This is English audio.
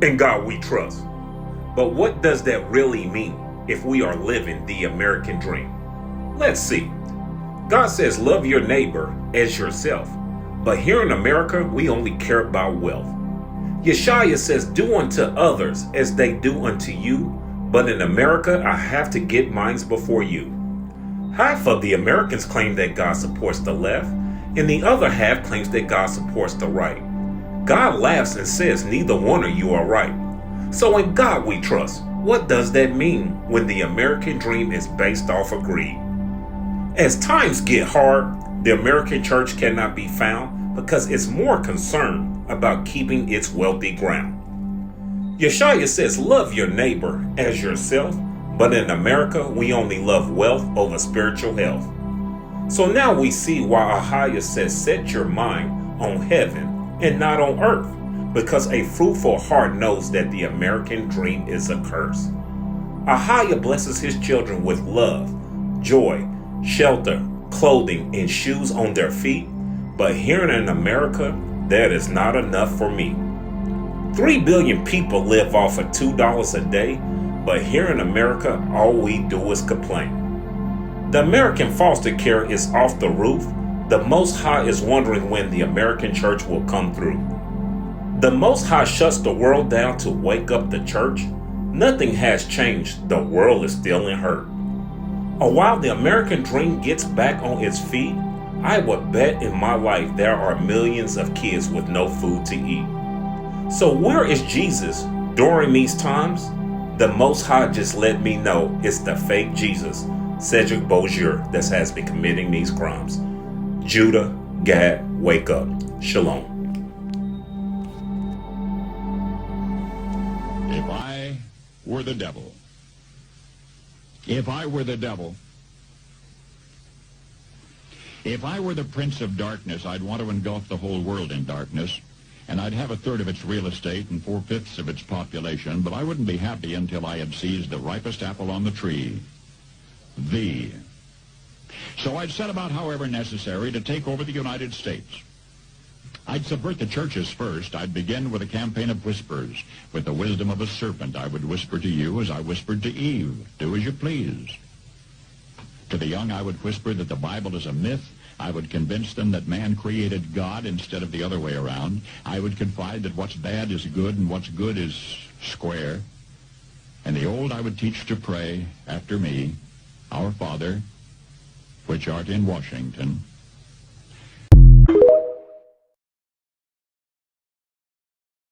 In God we trust. But what does that really mean if we are living the American dream? Let's see. God says love your neighbor as yourself. But here in America, we only care about wealth. Yeshua says do unto others as they do unto you. But in America, I have to get mine before you. Half of the Americans claim that God supports the left, and the other half claims that God supports the right. God laughs and says neither one of you are right. So in God we trust. What does that mean when the American dream is based off of greed? As times get hard, the American church cannot be found because it's more concerned about keeping its wealthy ground. Yeshua says love your neighbor as yourself, but in America we only love wealth over spiritual health. So now we see why Ahia says set your mind on heaven and not on earth, because a fruitful heart knows that the American dream is a curse. Ahia blesses his children with love, joy, shelter, clothing, and shoes on their feet, but here in America, that is not enough for me. 3 billion people live off of $2 a day, but here in America, all we do is complain. The American foster care is off the roof. The Most High is wondering when the American church will come through. The Most High shuts the world down to wake up the church. Nothing has changed. The world is still in hurt. While the American dream gets back on its feet, I would bet in my life there are millions of kids with no food to eat. So where is Jesus during these times? The Most High just let me know it's the fake Jesus, Cedric Bozier, that has been committing these crimes. Judah, Gad, wake up. Shalom. If I were the devil, if I were the devil, if I were the prince of darkness, I'd want to engulf the whole world in darkness, and I'd have a third of its real estate and 4/5 of its population, but I wouldn't be happy until I had seized the ripest apple on the tree, thee. So I'd set about, however necessary, to take over the United States. I'd subvert the churches first. I'd begin with a campaign of whispers. With the wisdom of a serpent, I would whisper to you as I whispered to Eve, do as you please. To the young, I would whisper that the Bible is a myth. I would convince them that man created God instead of the other way around. I would confide that what's bad is good and what's good is square. And the old I would teach to pray after me, Our Father, which art in Washington,